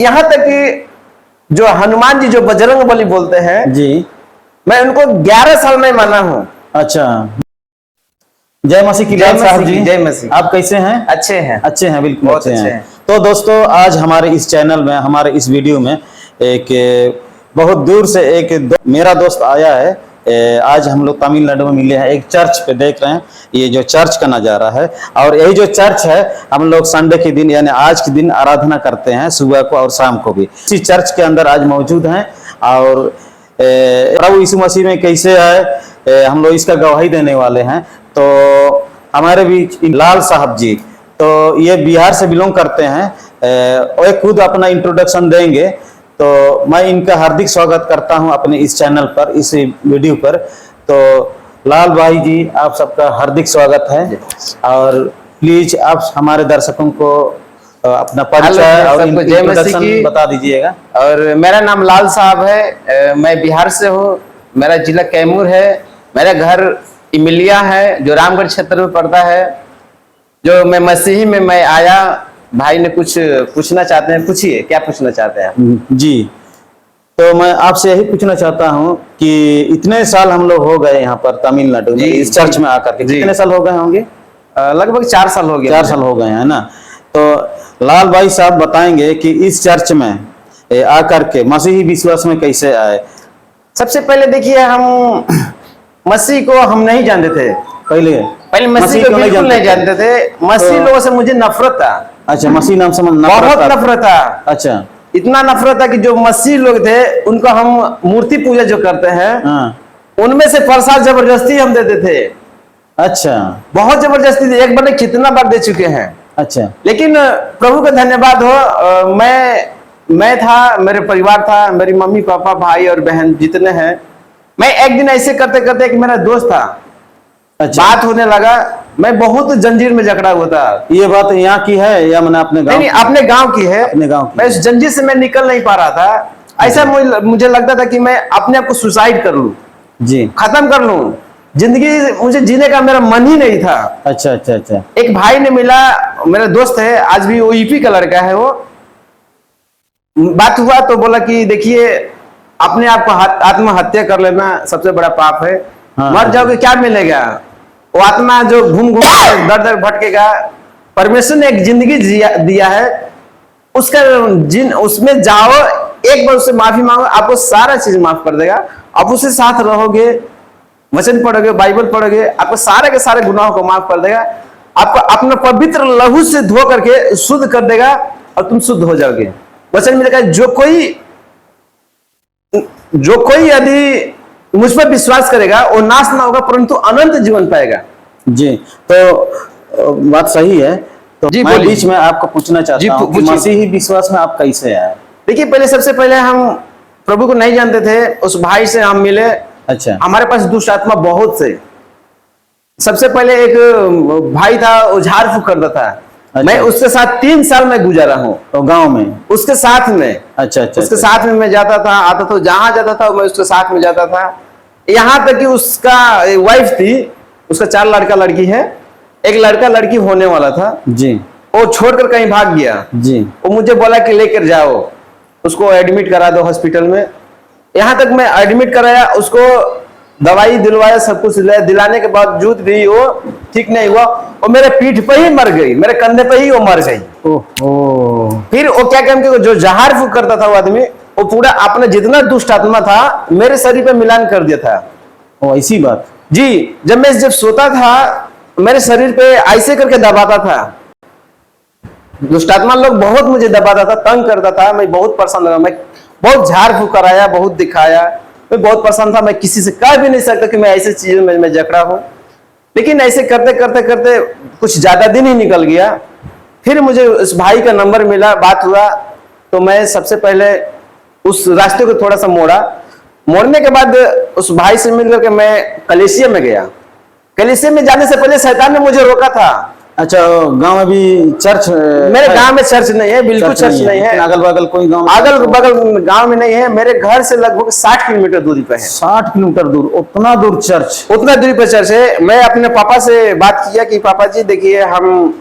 यहाँ तक कि जो हनुमान जी जो बजरंग बली बोलते हैं जी, मैं उनको 11 साल में माना हूँ। अच्छा। जय मसीह की जय बात साहब मसीह जी। की, जय मसीह। आप कैसे हैं? अच्छे हैं, अच्छे हैं, बिल्कुल बहुत अच्छे अच्छे हैं। हैं। तो दोस्तों, आज हमारे इस चैनल में, हमारे इस वीडियो में एक बहुत दूर से मेरा दोस्त आया है। आज हम लोग तमिलनाडु में मिले हैं, एक चर्च पे देख रहे हैं ये जो चर्च का नज़ारा है। और यही जो चर्च है, हम लोग संडे के दिन यानी आज के दिन आराधना करते हैं, सुबह को और शाम को भी। इसी चर्च के अंदर आज मौजूद हैं और प्रभु यीशु मसीह में कैसे है हम लोग इसका गवाही देने वाले हैं। तो हमारे बीच लाल साहब जी, तो ये बिहार से बिलोंग करते हैं और खुद अपना इंट्रोडक्शन देंगे। तो मैं इनका हार्दिक स्वागत करता हूं अपने इस चैनल पर, इस वीडियो पर। तो लाल भाई जी, आप सबका हार्दिक स्वागत है। और प्लीज आप हमारे दर्शकों को अपना परिचय और इंट्रोडक्शन बता दीजिएगा। और मेरा नाम लाल साहब है, मैं बिहार से हूँ, मेरा जिला कैमूर है, मेरा घर इमिलिया है जो रामगढ़ क्षेत्र में पड़ता है। जो मैं मसीही में मैं आया, भाई ने कुछ पूछना चाहते हैं, पूछिए क्या पूछना चाहते हैं? जी, तो मैं आपसे यही पूछना चाहता हूं कि इतने साल हम लोग हो गए यहाँ पर तमिलनाडु में इस चर्च में आकर के, कितने साल हो गए होंगे? लगभग 4 साल हो गए। 4 साल हो गए हैं ना। तो लाल भाई साहब बताएंगे कि इस चर्च में आकर के मसीही विश्वास में कैसे आए। सबसे पहले देखिए, हम मसीह को हम नहीं जानते थे। पहले मसीह को बिल्कुल नहीं जानते थे। मसीह लोगों से मुझे नफरत था। अच्छा, मसीह नाम से बहुत नफरत था। अच्छा, इतना नफरत था कि जो मसीह लोग थे उनको हम मूर्ति पूजा जो करते हैं, उनमें से प्रसाद जबरदस्ती हम देते थे। अच्छा, बहुत जबरदस्ती थी। एक बार नहीं, कितना बार दे चुके हैं। अच्छा, लेकिन प्रभु का धन्यवाद हो, मैं था, मेरे परिवार था, मेरी मम्मी पापा भाई और बहन जितने हैं। मैं एक दिन ऐसे करते करते, एक मेरा दोस्त था, अच्छा, बात होने लगा, मैं बहुत जंजीर में जकड़ा हुआ था। ये बात यहाँ की है या मैंने अपने गांव? नहीं, अपने गांव की है। अपने गांव की। मैं उस जंजीर से मैं निकल नहीं पा रहा था। ऐसा मुझे लगता था कि मैं अपने आप को सुसाइड कर लूं, जी, खत्म कर लूं। जिंदगी मुझे जीने का मेरा मन ही नहीं था। अच्छा, अच्छा, अच्छा। एक भाई ने मिला, मेरा दोस्त है, आज भी वो यूपी का लड़का है। वो बात हुआ तो बोला कि देखिए, अपने आप को आत्महत्या कर लेना सबसे बड़ा पाप है। हाँ, मर जाओगे क्या मिलेगा? वो आत्मा जो घूम घूम दर दर भटकेगा। परमेश्वर ने एक जिंदगी दिया है, उसका उसमें जाओ, एक बार उससे माफी मांगो, आपको सारा चीज माफ कर देगा। आप उसके साथ रहोगे, वचन पढ़ोगे, बाइबल पढ़ोगे, आपको सारे के सारे गुनाहों को माफ कर देगा। आपको अपना पवित्र लहू से धो करके शुद्ध कर देगा और तुम शुद्ध हो जाओगे। वचन में लिखा है, जो कोई यदि मुझ पर विश्वास करेगा वो नाश ना होगा परंतु अनंत जीवन पाएगा। जी, तो बात सही है। तो जी, मैं बीच में आपको पूछना चाहता हूँ कि मसीही विश्वास में आप कैसे आए? देखिए, पहले सबसे पहले हम प्रभु को नहीं जानते थे। उस भाई से हम मिले। अच्छा, हमारे पास दुष्ट आत्मा बहुत से। सबसे पहले एक भाई था, वो झाड़ फूक करता था। अच्छा, मैं उसके साथ 3 साल में गुजारा हूँ। तो गांव में उसके साथ में? अच्छा, अच्छा, उसके साथ में मैं जाता था, आता था, जहां जाता था मैं उसके साथ में जाता था। यहाँ तक कि उसका वाइफ थी, उसका 4 लड़का लड़की है, एक लड़का लड़की होने वाला था जी। वो छोड़कर कहीं भाग गया जी। वो मुझे बोला कि लेकर जाओ, उसको एडमिट करा दो हॉस्पिटल में। यहाँ तक मैं एडमिट कराया, उसको दवाई दिलवाया, सब कुछ दिलाने के बावजूद भी वो ठीक नहीं हुआ। वो मेरे पीठ पे ही मर गई, मेरे कंधे पे ही वो मर गई। ओहो। फिर वो क्या कहते, जो जहार फूक करता था वो आदमी, वो पूरा अपना जितना दुष्ट आत्मा था मेरे शरीर पे मिलान कर दिया था। ओ, ऐसी बात? जी, जब सोता था मेरे शरीर पे ऐसे करके दबाता था। दुष्ट आत्मा लोग बहुत मुझे दबाता था, तंग करता था। मैं बहुत परेशान लगा। मैं बहुत झाड़ फूक कराया, बहुत दिखाया, मैं बहुत पसंद था। मैं किसी से कह भी नहीं सकता कि मैं ऐसी चीजों में मैं जकड़ा हूं। लेकिन ऐसे करते करते करते कुछ ज्यादा दिन ही निकल गया। फिर मुझे उस भाई का नंबर मिला, बात हुआ, तो मैं सबसे पहले उस रास्ते को थोड़ा सा मोड़ने के बाद उस भाई से मिल करके मैं कलीसिया में गया। कलीसिया में जाने से पहले शैतान ने मुझे रोका था। अच्छा, गांव में भी चर्च? मेरे गांव में चर्च नहीं है, बिल्कुल चर्च नहीं है। अगल बगल कोई गांव? अगल बगल गांव में नहीं है। मेरे घर से लगभग 60 किलोमीटर दूरी पे है। 60 किलोमीटर दूर? उतना दूर चर्च? उतना दूरी पे चर्च है। मैं अपने पापा से बात किया कि पापा जी देखिए, हम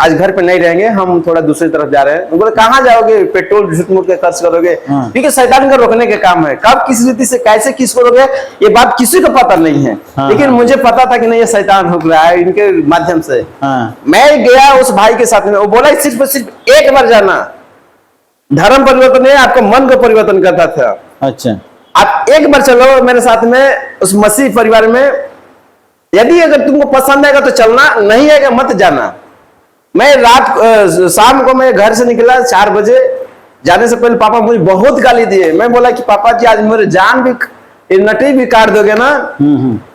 आज घर पे नहीं रहेंगे, हम थोड़ा दूसरी तरफ जा रहे हैं। मैं बोले कहाँ जाओगे, पेट्रोल झूठ मूठ के खर्च करोगे? हाँ। ठीक है, शैतान का रोकने का काम है, कब किस रीति से कैसे किसको रोके ये बात किसी को पता नहीं है। हाँ, लेकिन हाँ। मुझे पता था कि नहीं, ये शैतान रोक रहा है इनके माध्यम से। हाँ। मैं गया उस भाई के साथ में, वो बोला सिर्फ और सिर्फ एक बार जाना, धर्म परिवर्तन नहीं, आपको मन को परिवर्तन करता था। अच्छा। आप एक बार चलो मेरे साथ में उस मसीह परिवार में, यदि अगर तुमको पसंद आएगा तो चलना, नहीं आएगा मत जाना। मैं शाम को मैं घर से निकला 4 बजे, जाने से पहले पापा मुझे बहुत गाली दिए। मैं बोला कि पापा जी आज मेरे जान भी, नटी भी काट दोगे ना,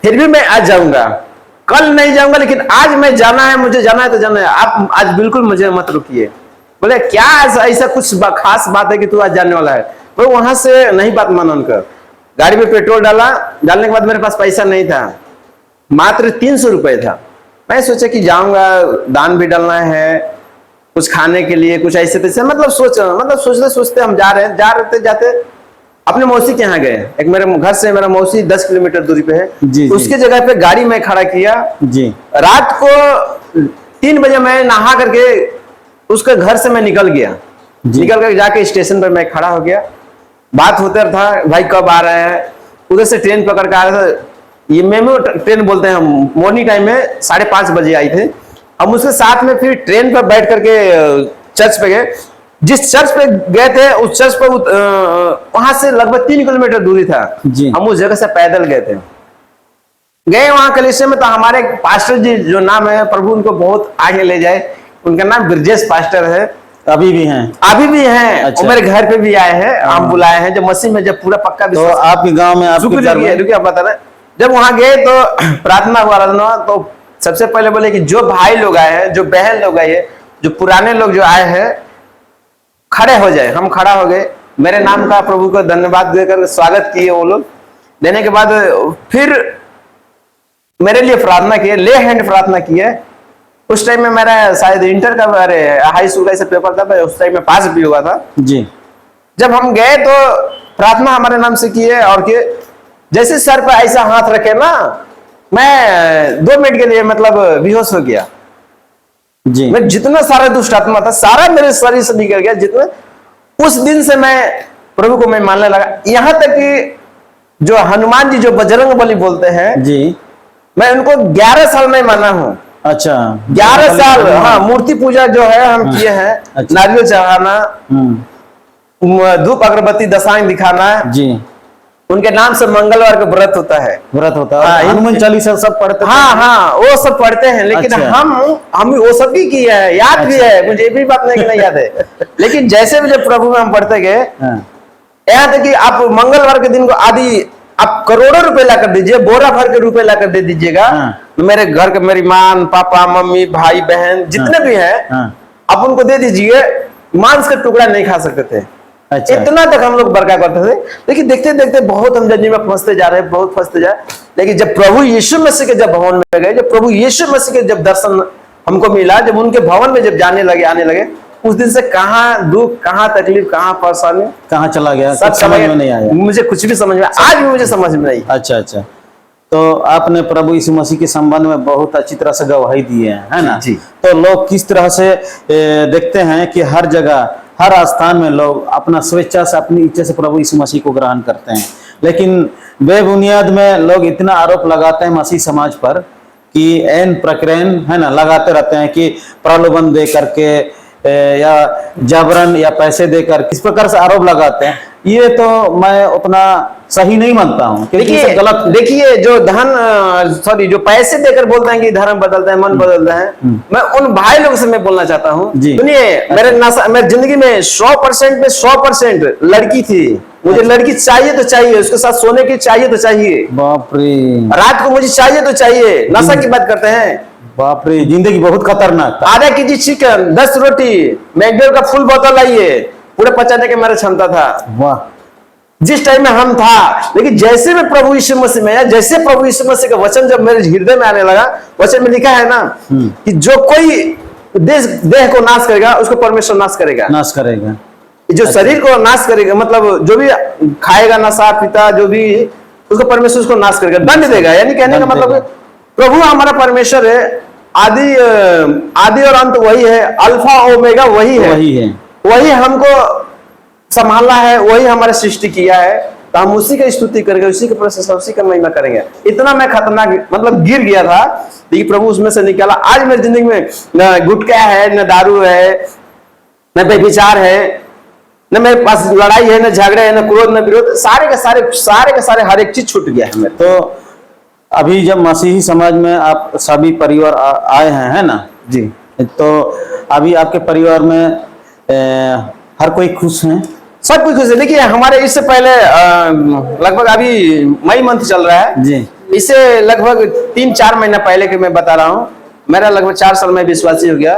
फिर भी मैं आज जाऊंगा, कल नहीं जाऊंगा, लेकिन आज मैं जाना है, मुझे जाना है तो जाना है, आप आज बिल्कुल मुझे मत रुकिए। बोले क्या ऐसा कुछ खास बात है कि तू आज जाने वाला है? तो वहां से नहीं बात माना उनका। गाड़ी में पेट्रोल डाला, डालने के बाद मेरे पास पैसा नहीं था, मात्र 300 रुपए था। मैं सोचा कि जाऊंगा, दान भी डालना है, कुछ खाने के लिए, कुछ ऐसे तैसे, मतलब सोचते सोचते हम जा रहे जाते अपने मौसी के यहाँ गए। एक मेरे घर से मेरा मौसी 10 किलोमीटर दूरी पे है। जी, उसके जगह पे गाड़ी में खड़ा किया जी। रात को 3 बजे मैं नहा करके उसके घर से मैं निकल गया। निकल कर जाके स्टेशन पर मैं खड़ा हो गया, बात होता था, भाई कब आ रहे हैं? उधर से ट्रेन पकड़ कर आ रहा था, ये मेमो ट्रेन बोलते हैं, मॉर्निंग टाइम में 5:30 बजे आई थे। हम उसके साथ में फिर ट्रेन पर बैठ करके चर्च पे गए। जिस चर्च पे गए थे उस चर्च पे वहां से लगभग 3 किलोमीटर दूरी था। हम उस जगह से पैदल गए थे, गए वहां कलीसिया में। तो हमारे पास्टर जी जो नाम है, प्रभु उनको बहुत आगे ले जाए, उनका नाम ब्रजेश पास्टर है, अभी भी हैं? अभी भी हैं। अच्छा। वो मेरे घर पे भी आए हैं, हम बुलाए हैं, जब मसीह में जब पूरा पक्का तो आपके गांव में रुकिए बता रहे, जब वहां गए तो प्रार्थना हुआ रहा, तो सबसे पहले बोले कि जो भाई लोग आए हैं, जो बहन लोग आए हैं, जो पुराने लोग जो आए हैं, खड़े हो जाए। हम खड़ा हो गए, मेरे नाम का प्रभु को धन्यवाद देकर स्वागत किए वो लोग। देने के बाद फिर मेरे लिए प्रार्थना किए, ले हैंड प्रार्थना किए। उस टाइम में मेरा शायद इंटर का हाई स्कूल का ऐसा पेपर था, उस टाइम में पास भी हुआ था जी। जब हम गए तो प्रार्थना हमारे नाम से किए, और कि जैसे सर पर ऐसा हाथ रखे ना, मैं 2 मिनट के लिए मतलब बेहोश हो गया जी। मैं जितना सारा दुष्ट आत्मा था सारा मेरे शरीर से निकल गया। जितना उस दिन से मैं प्रभु को मैं मानने लगा। यहां तक कि जो हनुमान जी जो बजरंग बली बोलते हैं जी, मैं उनको 11 साल में माना हूं। अच्छा, 11 साल। हाँ, मूर्ति पूजा जो है हम किए हैं। अच्छा। नारियल चढ़ाना, धूप अगरबत्ती दशांग दिखाना जी। उनके नाम से मंगलवार का व्रत होता है। हाँ, हनुमान चालीसा सब पढ़ते हैं। हाँ, वो सब पढ़ते हैं, लेकिन अच्छा। हम वो सब भी किए हैं, याद भी है मुझे, ये भी बात नहीं कि नहीं याद है। लेकिन जैसे भी जब प्रभु में हम पढ़ते गए, यहाँ तक कि आप मंगलवार के दिन को आदि आप करोड़ों रुपए ला कर दीजिए, बोरा भर के रुपए ला कर दे दीजिएगा। मेरे घर के मेरी माँ, पापा, मम्मी, भाई, बहन जितने भी हैं, आप उनको दे दीजिए, मांस का टुकड़ा नहीं खा सकते थे। अच्छा। इतना तक हम लोग बरका करते थे। लेकिन देखते देखते बहुत हम जंजीर में फंसते जा रहे हैं, बहुत फंसते जा। लेकिन जब प्रभु यीशु मसीह के जब भवन में गए, जब प्रभु यीशु मसीह के जब दर्शन हमको मिला, जब उनके भवन में जब जाने लगे, आने लगे, उस दिन से कहाँ दुख, कहाँ तकलीफ, कहाँ परेशानी, कहाँ चला गया, सब समझ में नहीं आया। मुझे कुछ भी समझ में, आज भी मुझे समझ में नहीं। अच्छा अच्छा। तो आपने प्रभु यीशु मसीह के संबंध में बहुत अच्छी तरह से गवाही दी है ना जी। तो लोग किस तरह से देखते हैं कि हर जगह, हर स्थान में लोग अपना स्वेच्छा से, अपनी इच्छा से प्रभु यीशु मसीह को ग्रहण करते हैं, लेकिन बेबुनियाद में लोग इतना आरोप लगाते हैं मसीह समाज पर कि एन प्रकरण है ना लगाते रहते हैं कि प्रलोभन दे करके या जबरन या पैसे देकर, किस प्रकार से आरोप लगाते हैं। ये तो मैं उतना सही नहीं मानता हूँ। देखिए गलत। देखिए जो जो पैसे देकर बोलते हैं कि धर्म बदलता है, मन बदलता है, मैं उन भाई लोगों से मैं बोलना चाहता हूँ। सुनिए, मेरे जिंदगी में 100% में 100% लड़की थी। मुझे लड़की चाहिए तो चाहिए, उसके साथ सोने की चाहिए तो चाहिए, बाप रे, रात को मुझे चाहिए तो चाहिए। नशा की बात करते हैं, बाप रे, जिंदगी बहुत खतरनाक। आधा केजी चिकन, 10 रोटी, मैकडॉनल्ड का फुल बोतल लाइए, पूरे पचाने की मेरा क्षमता था। वाह। जिस टाइम में हम था। लेकिन जैसे मैं प्रभु यीशु मसीह में आया, जैसे प्रभु यीशु मसीह का वचन जब मेरे हृदय में आने लगा, वचन में लिखा है ना कि जो कोई देह को नाश करेगा उसको परमेश्वर नाश करेगा। नाश करेगा। जो शरीर को नाश करेगा, मतलब जो भी खाएगा नशा पीता, जो भी, उसको परमेश्वर उसको नाश करेगा, दंड देगा। यानी कहने का मतलब प्रभु हमारा परमेश्वर है, आदि आदि और अंत वही है, अल्फा ओमेगा वही है, वही है। वही हमको संभालना है, वही हमारे सृष्टि किया है, तो हम उसी की स्तुति करेंगे, उसी की प्रशंसा, उसी का महिमा करेंगे। इतना मैं खतरनाक मतलब गिर गया था, लेकिन प्रभु उसमें से निकाला। आज मेरी जिंदगी में न गुटखा है, न दारू है, न बेविचार है, न मेरे पास लड़ाई है, न झगड़े है, न क्रोध, न विरोध, सारे के सारे हर एक चीज छूट गया है मेरे। तो अभी जब मसीही समाज में आप सभी परिवार आए हैं, है ना जी, तो अभी आपके परिवार में हर कोई खुश है? सब कुछ खुश है। देखिए हमारे इससे पहले लगभग अभी मई मंथ चल रहा है जी। इससे लगभग 3-4 महीना पहले के मैं बता रहा हूँ, मेरा लगभग 4 साल में विश्वासी हो गया।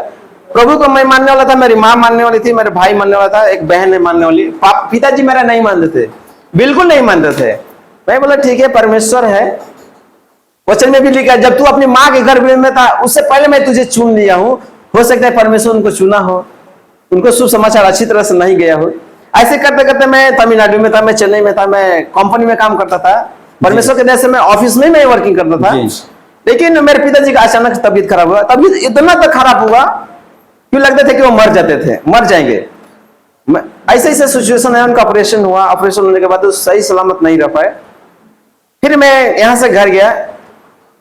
प्रभु को मैं मानने वाला था, मेरी माँ मानने वाली थी, मेरे भाई मानने वाला था, एक बहन है मानने वाली, पिताजी मेरा नहीं मानते थे, बिल्कुल नहीं मानते थे। मैं बोला ठीक है, परमेश्वर है, वचन में भी लिखा है जब तू अपनी माँ के गर्भ में था उससे पहले मैं तुझे चुन लिया हूँ। हो सकता है परमेश्वर उनको चुना हो, उनको शुभ समाचार अच्छी तरह से नहीं गया हो। ऐसे करते करते मैं तमिलनाडु में था, मैं चेन्नई में था, मैं कंपनी में काम करता था, परमेश्वर के दया से मैं ऑफिस में मैं वर्किंग करता था। लेकिन मेरे पिताजी का अचानक तबीयत खराब हुआ, तबीयत इतना तक खराब हुआ क्यों लगता था कि वो मर जाते थे, मर जाएंगे। ऐसे ऐसे सिचुएशन है, उनका ऑपरेशन हुआ, ऑपरेशन होने के बाद तो सही सलामत नहीं रह पाए। फिर मैं यहाँ से घर गया,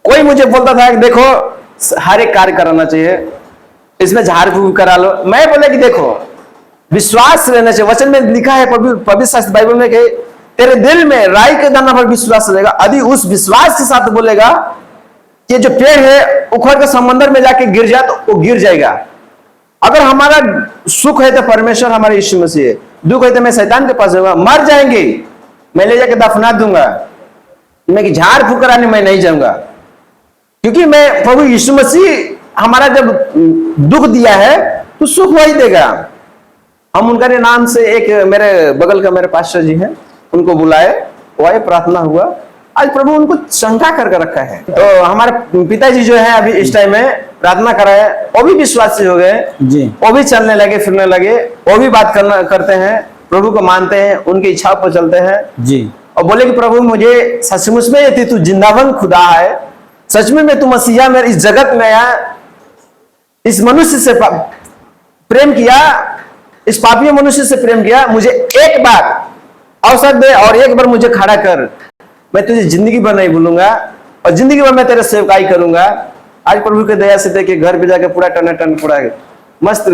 कोई मुझे बोलता था कि देखो हर एक कार्य कराना चाहिए, इसमें झाड़ फूक करा लो। मैं बोले कि देखो विश्वास रहना चाहिए, वचन में लिखा है पवित्र शास्त्र बाइबल में कि तेरे दिल में राई के दाना पर विश्वास रहेगा, यदि उस विश्वास के साथ बोलेगा कि जो पेड़ है उखड़ के समंदर में जाके गिर जाए तो वो गिर जाएगा। अगर हमारा सुख है तो परमेश्वर हमारे यीशु मसीह है, दुख है तो मैं शैतान के पास जाऊंगा, मर जाएंगे मैं ले जाके दफना दूंगा, मैं झाड़ फूक कराने मैं नहीं जाऊंगा, क्योंकि मैं प्रभु यीशु मसीह हमारा जब दुख दिया है तो सुख वही देगा। हम उनका नाम से एक मेरे बगल का मेरे पास्टर जी हैं, उनको बुलाए, वही प्रार्थना हुआ, आज प्रभु उनको शंका करके रखा है। तो हमारे पिताजी जो है अभी इस टाइम में प्रार्थना कराए, वो भी विश्वासी हो गए जी, वो भी चलने लगे, फिरने लगे, वो भी बात करते हैं, प्रभु को मानते हैं, उनकी इच्छा पर चलते हैं जी। और बोले कि प्रभु मुझे सचमुच में यदि तू जिंदावन खुदा है, सच में तू मसीहा मेरे इस जगत में आया, इस मनुष्य से प्रेम किया, इस पापी मनुष्य से प्रेम किया, मुझे एक बार अवसर दे और एक बार मुझे खड़ा कर, मैं तुझे जिंदगी भर नहीं भूलूंगा और जिंदगी भर मैं तेरे सेवकाई करूंगा। आज प्रभु के दया से देखिए घर पे जाके पूरा टन पूरा मस्त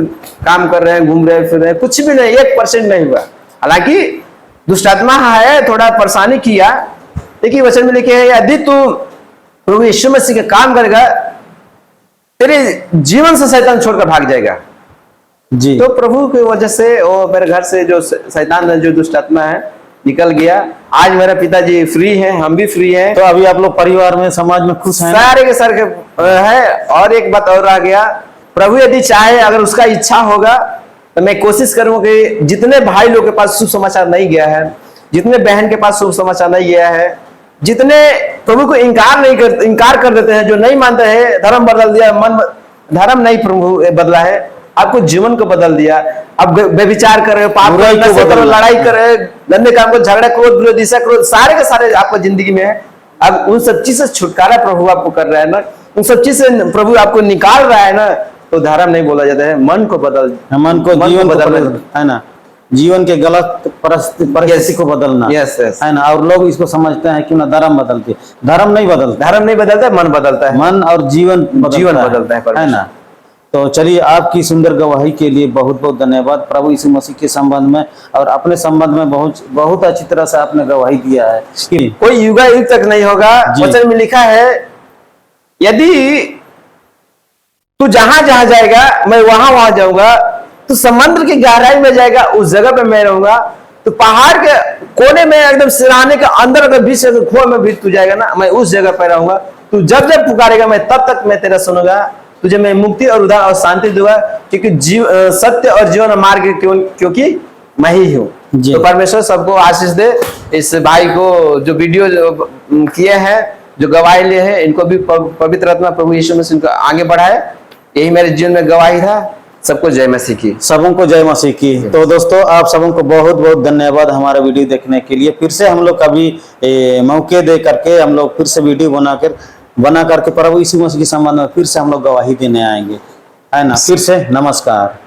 काम कर रहे हैं, घूम रहे हैं, फिर रहे हैं, कुछ भी नहीं, 1% नहीं हुआ। हालांकि दुष्टात्मा है, थोड़ा परेशानी किया, लेकिन वचन में लिखे है यदि तू प्रभु यीशु मसीह के काम करेगा तेरे जीवन से शैतान छोड़कर भाग जाएगा जी। तो प्रभु की वजह से वो मेरे घर से जो शैतान है, जो दुष्टात्मा है, निकल गया। आज मेरा पिताजी फ्री है, हम भी फ्री हैं। तो अभी आप लोग परिवार में समाज में खुश हैं? सारे के सारे है। और एक बात और आ गया, प्रभु यदि चाहे, अगर उसका इच्छा होगा तो मैं कोशिश करूंगा कि जितने भाई लोग के पास शुभ समाचार नहीं गया है, जितने बहन के पास शुभ समाचार नहीं गया है, जितने प्रभु को इनकार कर देते हैं, जो नहीं मानते हैं, धर्म बदल दिया, धर्म नहीं प्रभु बदला है, आपको जीवन को बदल दिया। अब व्यभिचार कर रहे हो, पाप करो, लड़ाई कर रहे हो, गंदे काम को, झगड़ा, क्रोध, विरोध, ईर्ष्या, क्रोध, सारे के सारे आपको जिंदगी में है। अब उन सब चीज से छुटकारा प्रभु आपको कर रहा है ना, उन सब चीज से प्रभु आपको निकाल रहा है ना, तो धर्म नहीं बोला जाता है, मन को बदल, मन को जीवन बदल है ना, जीवन के गलत परिस्थिति को बदलना है ना। और लोग इसको समझते हैं कि ना धर्म बदलती है, धर्म नहीं बदलता, मन बदलता है, मन और जीवन बदलता है ना। तो चलिए, आपकी सुंदर गवाही के लिए बहुत बहुत धन्यवाद। प्रभु यीशु मसीह के संबंध में और अपने संबंध में बहुत अच्छी तरह से आपने गवाही दिया है कि कोई युग तक नहीं होगा। वचन में लिखा है यदि तू जहां जहां जाएगा मैं वहां जाऊंगा, तो समुद्र की गहराई में जाएगा उस जगह पे मैं रहूंगा, तो पहाड़ के कोने में एकदम सिराने के अंदर अगर बीच खोह में भी तू जाएगा ना, मैं उस जगह पे रहूंगा। तू जब जब पुकारेगा मैं तब तक मैं तेरा सुनूंगा, तुझे मैं मुक्ति और उद्धार और शांति दूंगा, क्योंकि सत्य और जीवन मार्ग क्योंकि मैं ही हूँ। तो परमेश्वर सबको आशीष दे। इस भाई को जो वीडियो किए हैं, जो गवाही लिए हैं, इनको भी पवित्र आत्मा प्रभु यीशु मसीह इनको आगे बढ़ाए। यही मेरे जीवन में गवाही था। सबको जय मसीह की, सबों को जय मसीह की। तो दोस्तों, आप सबों को बहुत बहुत धन्यवाद हमारा वीडियो देखने के लिए। फिर से हम लोग कभी मौके दे करके हम लोग फिर से वीडियो बनाकर बना करके प्रभु यीशु मसीह के संबंध में फिर से हम लोग गवाही देने आएंगे, है ना। फिर से नमस्कार।